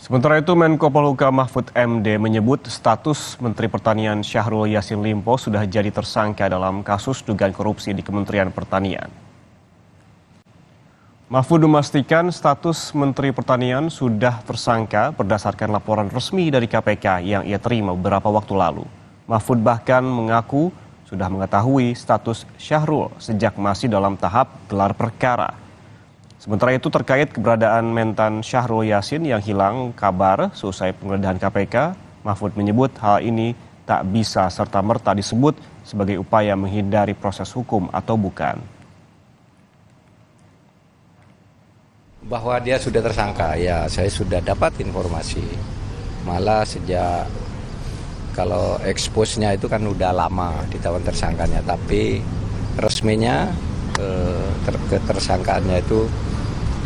Sementara itu, Menko Polhukam Mahfud MD menyebut status Menteri Pertanian Syahrul Yassin Limpo sudah jadi tersangka dalam kasus dugaan korupsi di Kementerian Pertanian. Mahfud memastikan status Menteri Pertanian sudah tersangka berdasarkan laporan resmi dari KPK yang ia terima beberapa waktu lalu. Mahfud bahkan mengaku sudah mengetahui status Syahrul sejak masih dalam tahap gelar perkara. Sementara itu terkait keberadaan mentan Syahrul Yassin yang hilang kabar seusai penggeledahan KPK, Mahfud menyebut hal ini tak bisa serta-merta disebut sebagai upaya menghindari proses hukum atau bukan. Bahwa dia sudah tersangka, ya saya sudah dapat informasi. Malah sejak kalau expose-nya itu kan udah lama ditawan tersangkanya, tapi resminya ketersangkaannya itu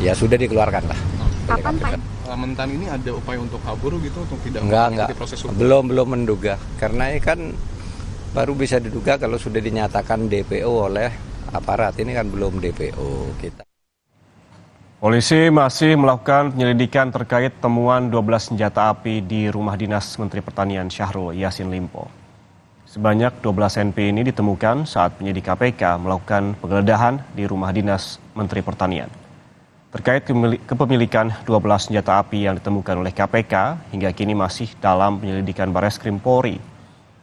ya sudah dikeluarkan lah. Kapan Pak? Mentan ini ada upaya untuk kabur gitu, untuk tidak enggak. Proses hukum? Belum menduga, karena ini kan baru bisa diduga kalau sudah dinyatakan DPO oleh aparat. Ini kan belum DPO kita. Polisi masih melakukan penyelidikan terkait temuan 12 senjata api di rumah dinas Menteri Pertanian Syahrul Yassin Limpo. Sebanyak 12 NP ini ditemukan saat penyidik KPK melakukan penggeledahan di rumah dinas Menteri Pertanian. Terkait kepemilikan 12 senjata api yang ditemukan oleh KPK hingga kini masih dalam penyelidikan Bareskrim Polri.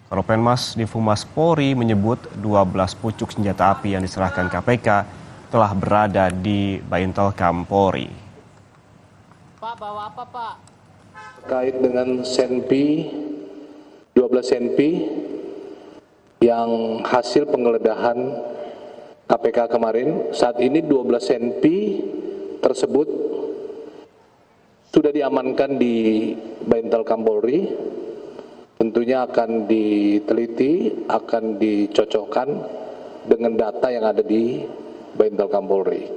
Karopenmas Divhumas Polri menyebut 12 pucuk senjata api yang diserahkan KPK telah berada di Baintelkam Polri. Pak, bawa apa Pak? Terkait dengan senpi, 12 senpi yang hasil penggeledahan KPK kemarin, saat ini 12 senpi tersebut sudah diamankan di Baintelkam Polri. Tentunya akan diteliti, akan dicocokkan dengan data yang ada di Baintelkam Polri.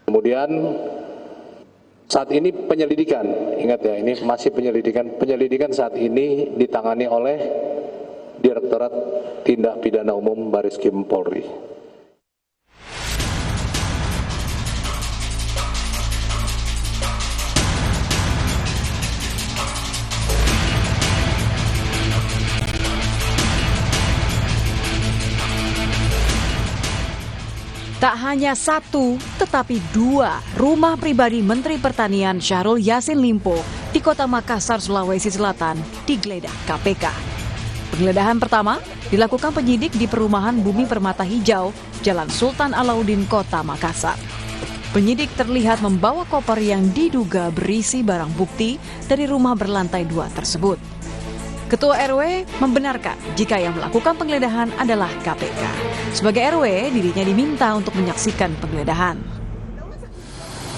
Kemudian saat ini penyelidikan, ingat ya, ini masih penyelidikan. Penyelidikan saat ini ditangani oleh Direktorat Tindak Pidana Umum Bareskrim Polri. Tak hanya satu, tetapi dua rumah pribadi Menteri Pertanian Syahrul Yassin Limpo di Kota Makassar, Sulawesi Selatan digeledah KPK. Penggeledahan pertama dilakukan penyidik di perumahan Bumi Permata Hijau, Jalan Sultan Alauddin, Kota Makassar. Penyidik terlihat membawa koper yang diduga berisi barang bukti dari rumah berlantai 2 tersebut. Ketua RW membenarkan jika yang melakukan penggeledahan adalah KPK. Sebagai RW, dirinya diminta untuk menyaksikan penggeledahan.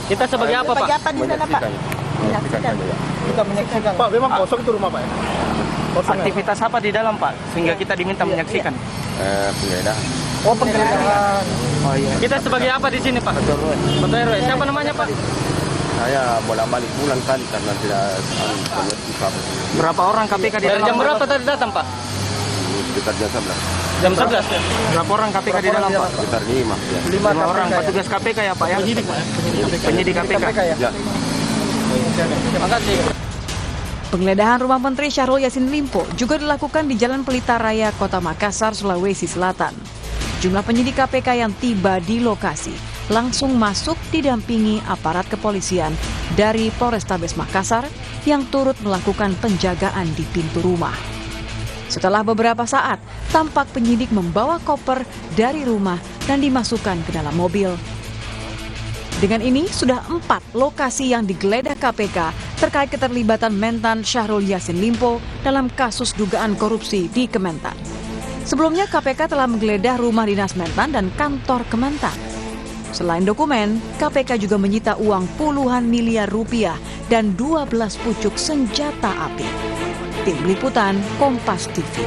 Kita sebagai apa Pak? Menyaksikan. Kita menyaksikan. Pak, memang kosong itu rumah Pak ya? Kosong. Aktivitas apa di dalam Pak? Sehingga kita diminta menyaksikan. Penggeledahan. Oh, penggeledahan. Oh iya. Kita sebagai apa di sini Pak? Ketua RW. Siapa namanya Pak? Saya bolak-balik pulang kali karena tidak Berapa orang KPK di dalam? Dari jam berapa tadi datang Pak? sekitar jam 11. Jam 11. Berapa orang KPK di dalam Pak? Sekitar 5. Ya. 5 orang petugas KPK ya Pak ya? Penyidik KPK. Ya. Terima kasih. Penggeledahan rumah Menteri Syahrul Yassin Limpo juga dilakukan di Jalan Pelita Raya, Kota Makassar, Sulawesi Selatan. Jumlah penyidik KPK yang tiba di lokasi langsung masuk didampingi aparat kepolisian dari Polrestabes Makassar yang turut melakukan penjagaan di pintu rumah. Setelah beberapa saat, tampak penyidik membawa koper dari rumah dan dimasukkan ke dalam mobil. Dengan ini, sudah 4 lokasi yang digeledah KPK terkait keterlibatan mentan Syahrul Yassin Limpo dalam kasus dugaan korupsi di Kementan. Sebelumnya, KPK telah menggeledah rumah dinas mentan dan kantor Kementan. Selain dokumen, KPK juga menyita uang puluhan miliar rupiah dan 12 pucuk senjata api. Tim Liputan Kompas TV.